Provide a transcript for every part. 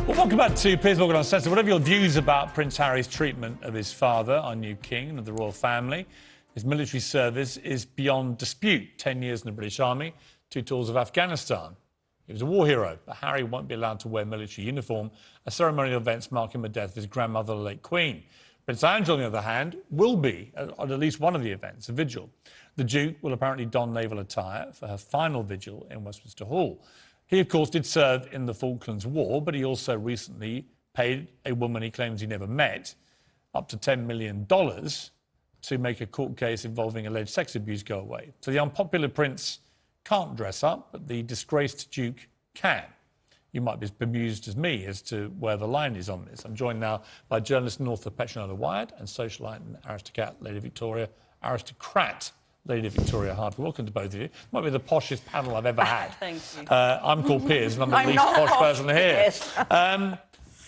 Well, welcome back to Piers Morgan Uncensored. Whatever your views about Prince Harry's treatment of his father, our new king, and of the royal family, his military service is beyond dispute. 10 years in the British Army, 2 tours of Afghanistan. He was a war hero, but Harry won't be allowed to wear military uniform at ceremonial events marking the death of his grandmother, the late Queen. Prince Andrew, on the other hand, will be at least one of the events, a vigil. The Duke will apparently don naval attire for her final vigil in Westminster Hall. He, of course, did serve in the Falklands War, but he also recently paid a woman he claims he never met up to $10 million to make a court case involving alleged sex abuse go away. So the unpopular prince can't dress up, but the disgraced Duke can. You might be as bemused as me as to where the line is on this. I'm joined now by journalist and author Petronella Wyatt and socialite and aristocrat Lady Victoria Hervey. Welcome to both of you. Might be the poshest panel I've ever had. Thank you. I'm called Piers and I'm the least posh person here.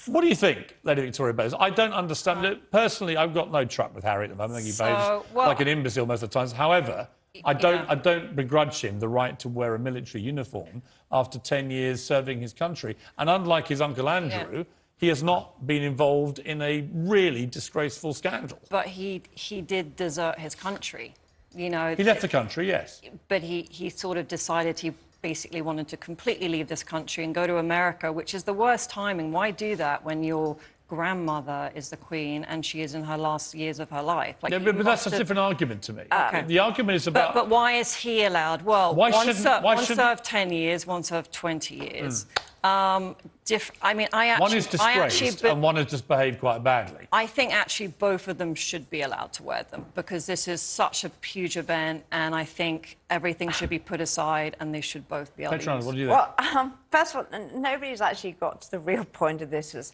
What do you think, Lady Victoria Bowes? I don't understand it. Personally, I've got no truck with Harry at the moment. I think he behaves like an imbecile most of the times. However, I don't begrudge him the right to wear a military uniform after 10 years serving his country. And unlike his uncle Andrew, he has not been involved in a really disgraceful scandal. But he did desert his country. You know, he left the country, yes. But he sort of decided he basically wanted to completely leave this country and go to America, which is the worst timing. Why do that when your grandmother is the Queen and she is in her last years of her life? Like, yeah, but that's a different argument to me. Okay. The argument is about... But why is he allowed? Well, one served 10 years, one served 20 years. One is disgraced and one has just behaved quite badly. I think actually both of them should be allowed to wear them because this is such a huge event and I think everything should be put aside and they should both be able to use. What do you think? Well, first of all, nobody's actually got to the real point of this was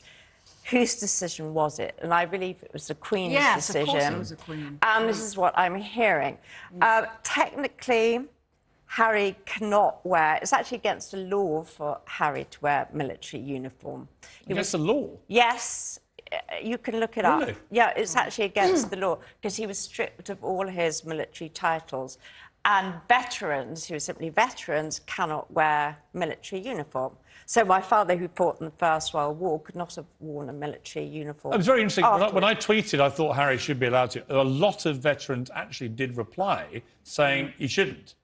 whose decision was it? And I believe it was the Queen's decision. Yes, of course it was the Queen. And this is what I'm hearing. Technically, Harry cannot wear... It's actually against the law for Harry to wear military uniform. Against the law? Yes. You can look it up. Yeah, it's actually against the law because he was stripped of all his military titles. And veterans, who are simply veterans, cannot wear military uniform. So my father, who fought in the First World War, could not have worn a military uniform. It was very interesting. When I tweeted, I thought Harry should be allowed to. A lot of veterans actually did reply saying he shouldn't.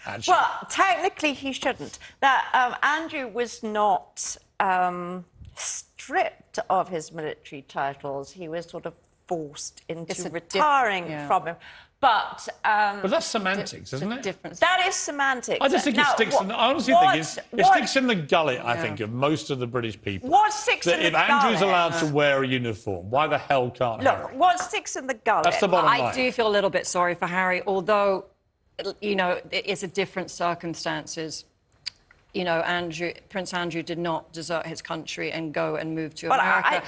Actually. Well, technically he shouldn't. That Andrew was not stripped of his military titles. He was sort of forced into retiring from him. But that's semantics, isn't it? That is semantics. I just think it sticks. I honestly think it sticks in the gullet. I think of most of the British people. What sticks in the gullet? If Andrew's allowed to wear a uniform, why the hell can't Harry? Look, what sticks in the gullet? That's the bottom line. I do feel a little bit sorry for Harry, although, you know, it's a different circumstances. You know, Prince Andrew did not desert his country and go and move to America.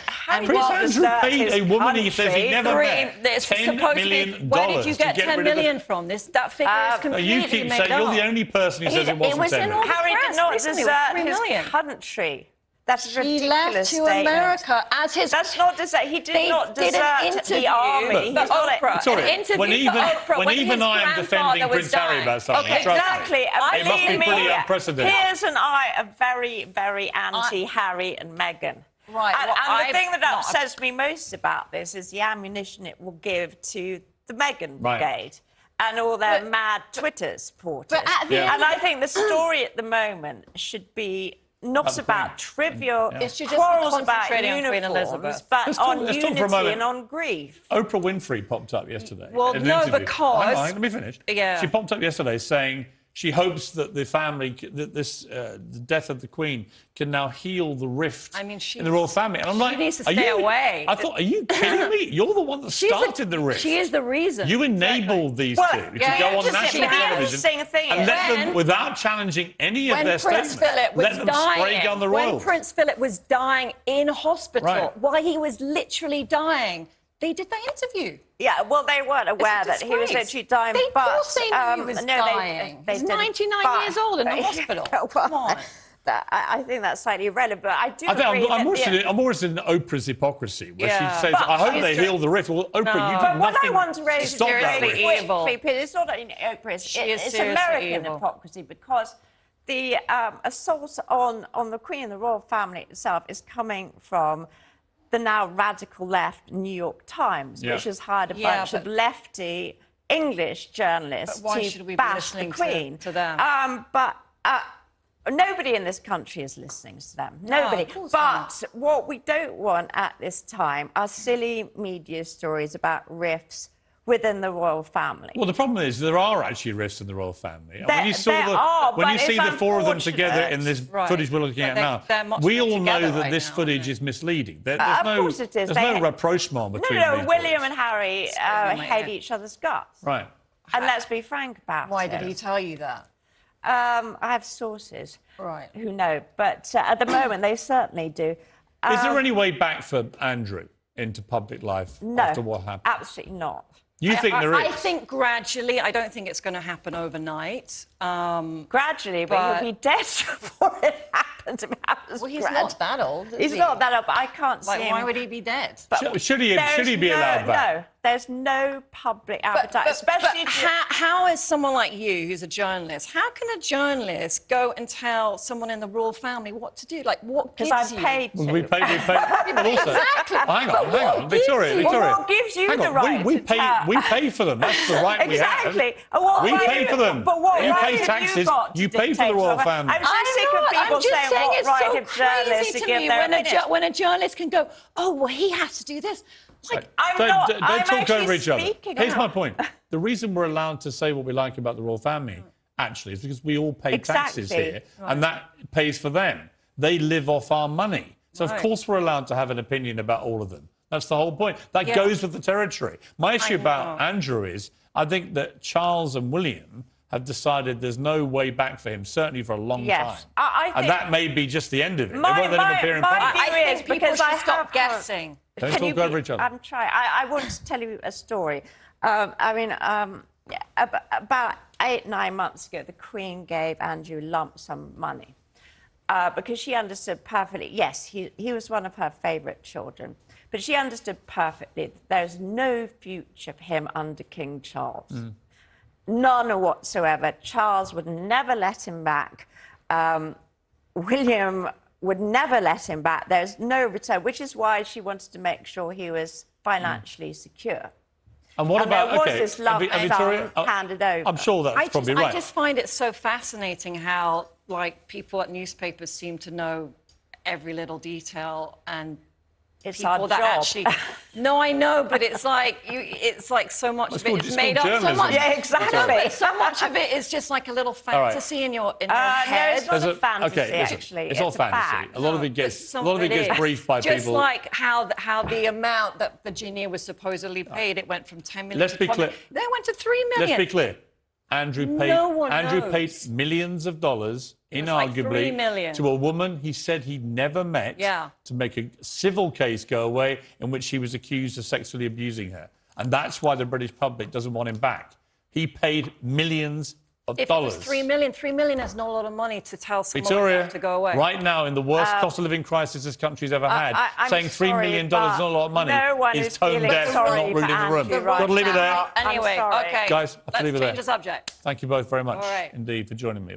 Prince Andrew paid a woman he says he never met $10 million. Where did you get 10 million from? That figure is completely you keep saying you're the only person who says it wasn't 10 million. Harry did not desert his country. That's a ridiculous statement. He left to America as his... That's not desert. He did not desert the army. But Oprah, when even I am defending Prince Harry about something, exactly. It must be pretty unprecedented. Piers and I are very, very anti-Harry and Meghan. Right. And the thing that upsets me most about this is the ammunition it will give to the Meghan brigade. And all their mad Twitter supporters. And I think the story at the moment should be not about trivial quarrels about uniforms, but on unity and on grief. Oprah Winfrey popped up yesterday. Well, no, because... Hang on, let me finish. She popped up yesterday saying she hopes that the family, that the death of the Queen can now heal the rift in the royal family. And I'm like, she needs to stay away. I thought, are you kidding me? You're the one that started the rift. She is the reason. You enabled these two to go on national television and let them, without challenging any of their statements, let them spray gun the royals. When Prince Philip was dying in hospital, while he was literally dying, they did that interview. Yeah, well, they weren't aware that he was literally dying. Of course they knew he was dying. He's 99 years old in the hospital. Come on. I think that's slightly irrelevant. But I do I'm more interested in Oprah's hypocrisy, where she says, I hope they heal the rift. Well, Oprah, you did nothing. But what I want to raise is seriously evil. It's not only Oprah, it's American hypocrisy, because the assault on the Queen and the royal family itself is coming from the now radical left New York Times, which has hired a bunch of lefty English journalists to bash the Queen. To them? Nobody in this country is listening to them. Nobody. But what we don't want at this time are silly media stories about rifts within the royal family. Well, the problem is there are actually rifts in the royal family. When you see the four of them together in this footage we're looking at now, we all know that this footage is misleading. There's no rapprochement between No, William and Harry hate each other's guts. Right. And let's be frank about it. Why did he tell you that? I have sources who know, but at the moment they certainly do. Is there any way back for Andrew into public life after what happened? Absolutely not. You think there is? I think gradually. I don't think it's going to happen overnight. Gradually, but he'll be dead before it happens. Well, he's not that old. He's not that old, but I can't see him. Why would he be dead? Should he be allowed back? No, there's no public appetite, especially. How is someone like you, who's a journalist, how can a journalist go and tell someone in the royal family what to do? Like, what gives you? Because I'm paid to. We pay. Also, exactly. Hang on, Victoria. Well, what gives you the right we pay for them. That's the right we have. Exactly. We pay for them. But what you right pay taxes. You pay for the royal family. I'm so sick of people saying what right have journalists to give their when a journalist can go, oh, well, he has to do this. Like, don't talk over each other. Here's out. my point. The reason we're allowed to say what we like about the royal family, actually, is because we all pay taxes here, and that pays for them. They live off our money. So, of course, we're allowed to have an opinion about all of them. That's the whole point. That goes with the territory. My issue about Andrew is, I think that Charles and William have decided there's no way back for him, certainly for a long time. And that may be just the end of it. They won't let him appear in public. I think people should stop guessing. Don't talk over each other. I'm trying. I want to tell you a story. About 8-9 months ago, the Queen gave Andrew lump sum money because she understood perfectly. Yes, he was one of her favourite children, but she understood perfectly that there's no future for him under King Charles. None whatsoever. Charles would never let him back. William would never let him back. There's no return, which is why she wanted to make sure he was financially secure. And what about, there was this lump sum handed over. I'm sure that's probably right. I just find it so fascinating how, like, people at newspapers seem to know every little detail, and it's people our that job. actually. No, I know, but it's like so much of it is made up. So much, exactly. No, but so much of it is just like a little fantasy in your head. No, it's not a fantasy. Actually, it's all fantasy. A lot of it gets briefed by people. Just like how the amount that Virginia was supposedly paid, it went from 10 million. Let's be clear. They went to 3 million. Let's be clear. Andrew paid millions of dollars, inarguably, to a woman he said he'd never met to make a civil case go away in which he was accused of sexually abusing her. And that's why the British public doesn't want him back. He paid millions of dollars. If it was 3 million is not a lot of money to tell someone Victoria, to go away. Right now, in the worst cost of living crisis this country's ever had, saying $3 million is not a lot of money is tone deaf and not rude in the room. Got to leave it there. Anyway, OK. Guys, I have to leave it there. Let's change the subject. Thank you both very much indeed for joining me.